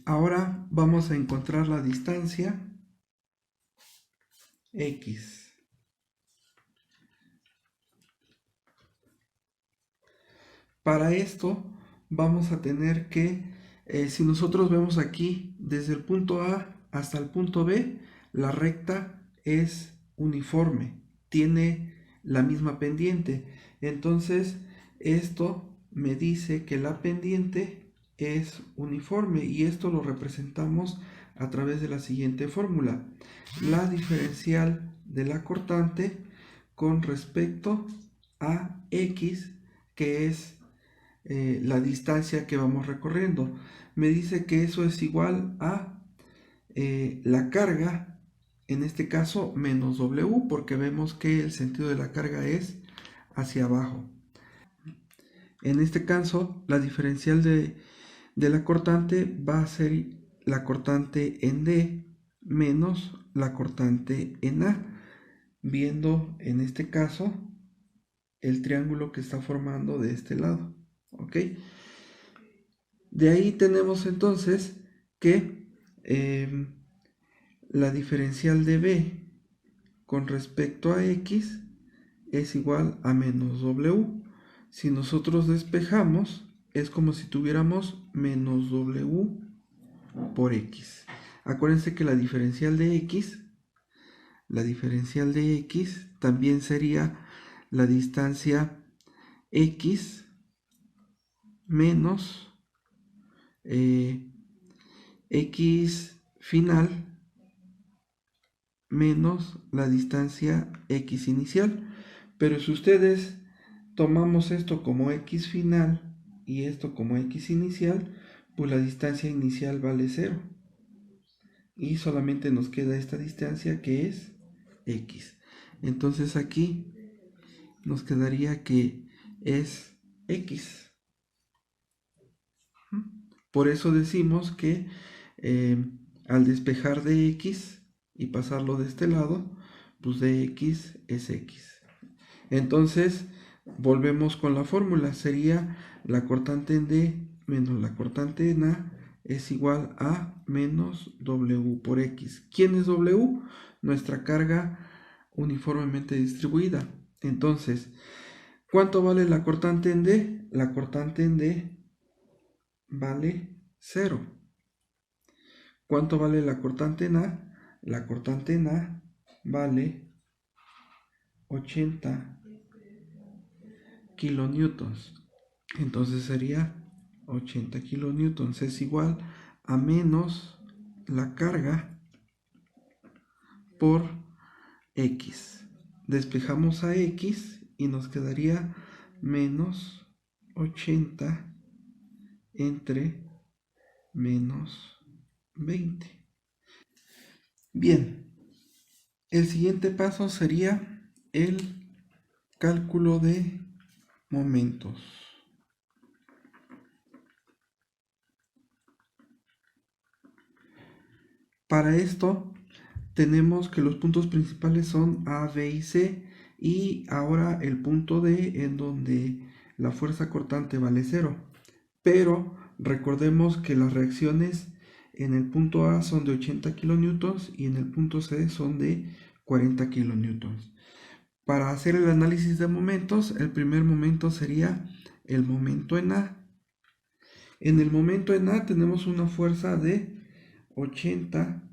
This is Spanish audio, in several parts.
Ahora vamos a encontrar la distancia X. Para esto vamos a tener que, si nosotros vemos aquí desde el punto A hasta el punto B, la recta es uniforme, tiene la misma pendiente. Entonces esto me dice que la pendiente es uniforme y esto lo representamos a través de la siguiente fórmula. La diferencial de la cortante con respecto a X, que es la distancia que vamos recorriendo. Me dice que eso es igual a la carga, en este caso menos W, porque vemos que el sentido de la carga es hacia abajo. En este caso, la diferencial de la cortante va a ser la cortante en D menos la cortante en A, viendo en este caso el triángulo que está formando de este lado. ¿Ok? De ahí tenemos entonces que la diferencial de B con respecto a X es igual a menos W. Si nosotros despejamos, es como si tuviéramos menos W por X. Acuérdense que la diferencial de X también sería la distancia X menos X final menos la distancia X inicial. Pero si ustedes tomamos esto como X final y esto como X inicial, pues la distancia inicial vale 0. Y solamente nos queda esta distancia que es X. Entonces aquí nos quedaría que es X. Por eso decimos que al despejar de X y pasarlo de este lado, pues de X es X. Entonces, volvemos con la fórmula. Sería la cortante en D menos la cortante en A es igual a menos W por X. ¿Quién es W? Nuestra carga uniformemente distribuida. Entonces, ¿cuánto vale la cortante en D? La cortante en D vale 0. ¿Cuánto vale la cortante en A? La cortante en A vale 80 kilonewtons. Entonces sería 80 kilonewtons es igual a menos la carga por X. Despejamos a X y nos quedaría menos 80 entre menos 20. Bien, el siguiente paso sería el cálculo de momentos. Para esto tenemos que los puntos principales son A, B y C, y ahora el punto D en donde la fuerza cortante vale 0. Pero recordemos que las reacciones en el punto A son de 80 kilonewtons y en el punto C son de 40 kilonewtons. Para hacer el análisis de momentos, el primer momento sería el momento en A. En el momento en A tenemos una fuerza de 80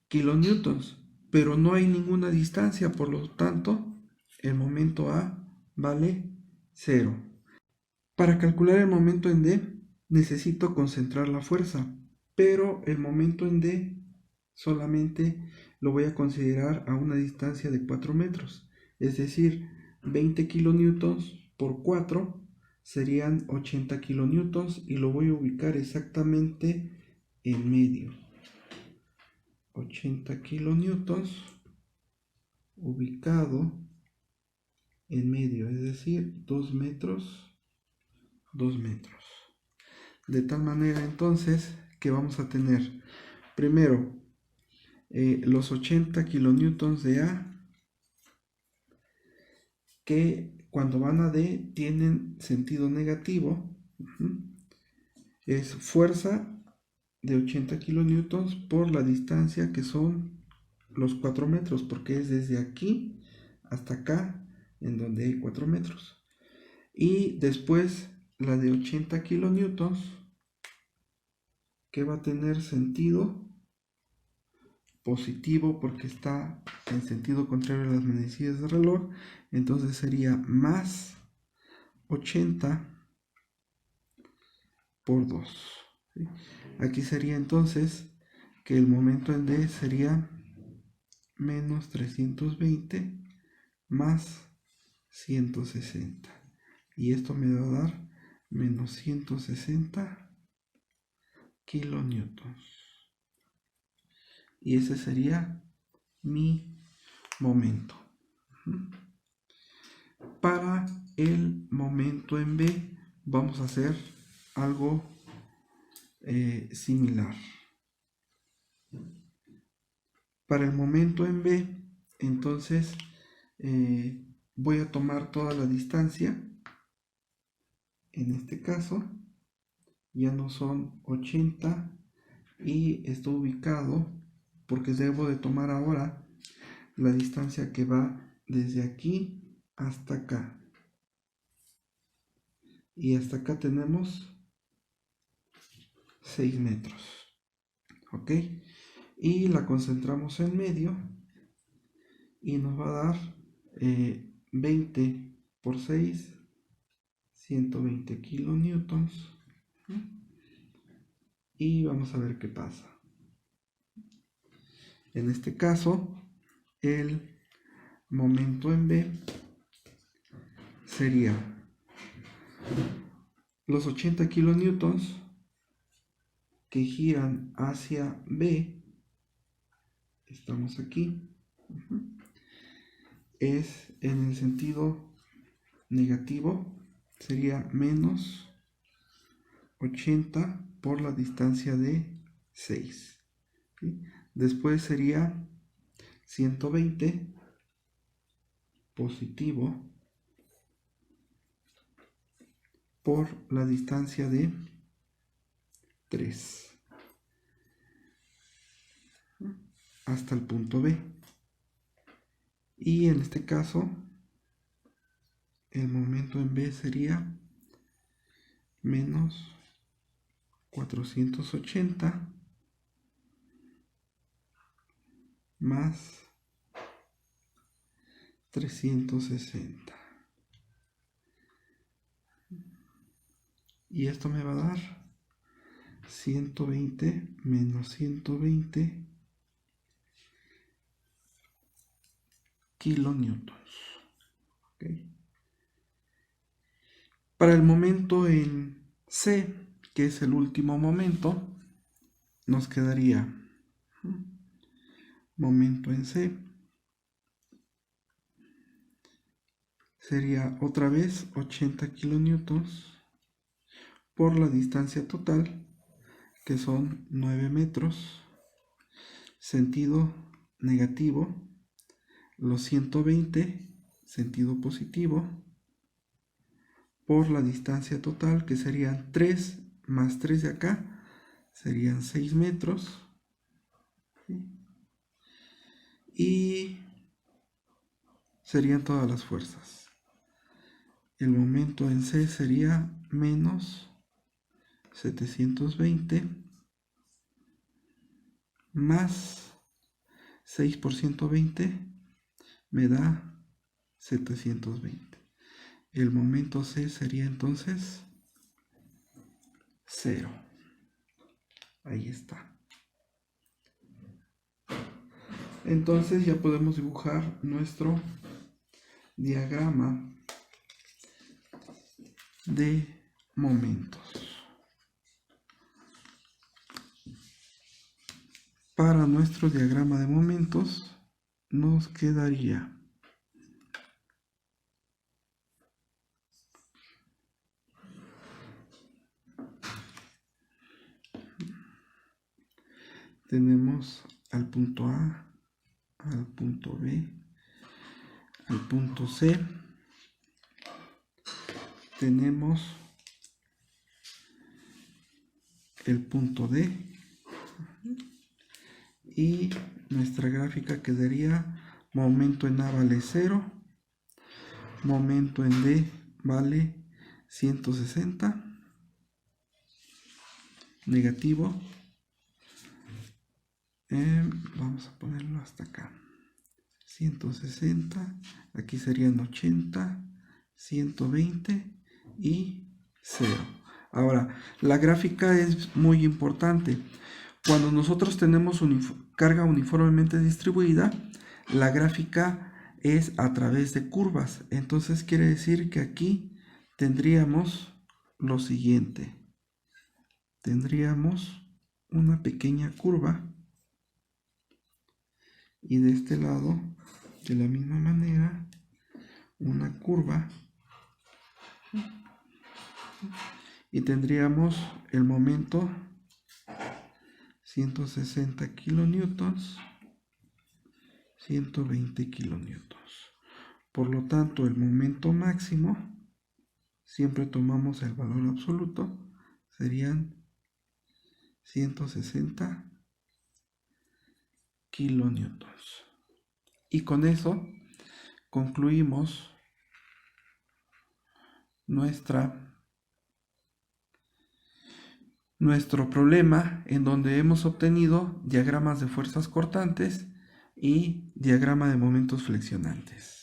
kilonewtons, pero no hay ninguna distancia, por lo tanto, el momento A vale 0. Para calcular el momento en D, necesito concentrar la fuerza, pero el momento en D solamente lo voy a considerar a una distancia de 4 metros, es decir, 20 kilonewtons por 4 serían 80 kilonewtons y lo voy a ubicar exactamente en medio. 80 kilonewtons ubicado en medio, es decir, 2 metros, 2 metros. De tal manera entonces que vamos a tener primero los 80 kilonewtons de A, que cuando van a D tienen sentido negativo. Es fuerza de 80 kilonewtons por la distancia que son los 4 metros, porque es desde aquí hasta acá en donde hay 4 metros. Y después la de 80 kilonewtons, que va a tener sentido positivo porque está en sentido contrario a las manecillas de reloj, entonces sería más 80 por 2. ¿Sí? Aquí sería entonces que el momento en D sería menos 320 más 160. Y esto me va a dar menos 160 kilonewtons. Y ese sería mi momento. Para el momento en B vamos a hacer algo similar. Para el momento en B, entonces voy a tomar toda la distancia. En este caso ya no son 80 y está ubicado porque debo de tomar ahora la distancia que va desde aquí hasta acá. Y hasta acá tenemos 6 metros. ¿Ok? Y la concentramos en medio y nos va a dar 20 por 6, 120 kilonewtons. Y vamos a ver qué pasa. En este caso, el momento en B sería los 80 kilonewtons que giran hacia B, estamos aquí, es en el sentido negativo, sería menos 80 por la distancia de 6. ¿Sí? Después sería 120 positivo por la distancia de 3 hasta el punto B. Y en este caso el momento en B sería menos 480 más 360. Y esto me va a dar 120 menos 120 kilonewtons. ¿Okay? Para el momento en C, que es el último momento, nos quedaría momento en C. Sería otra vez 80 kilonewtons por la distancia total, que son 9 metros, sentido negativo, los 120, sentido positivo, por la distancia total, que serían 3 más 3 de acá, serían 6 metros. ¿Sí? Y serían todas las fuerzas. El momento en C sería menos 720 más 6 por 120 me da 720. El momento C sería entonces 0. Ahí está. Entonces ya podemos dibujar nuestro diagrama de momentos. Para nuestro diagrama de momentos nos quedaría tenemos al punto A, al punto B, al punto C, tenemos el punto D y nuestra gráfica quedaría momento en A vale 0, momento en D vale 160, negativo, vamos a ponerlo hasta acá, 160, aquí serían 80, 120 y 0. Ahora, la gráfica es muy importante. Cuando nosotros tenemos carga uniformemente distribuida, la gráfica es a través de curvas. Entonces quiere decir que aquí tendríamos lo siguiente. Tendríamos una pequeña curva y de este lado, de la misma manera, una curva y tendríamos el momento 160 kilonewtons, 120 kilonewtons. Por lo tanto, el momento máximo, siempre tomamos el valor absoluto, serían 160 kilonewtons. Y con eso concluimos nuestro problema, en donde hemos obtenido diagramas de fuerzas cortantes y diagrama de momentos flexionantes.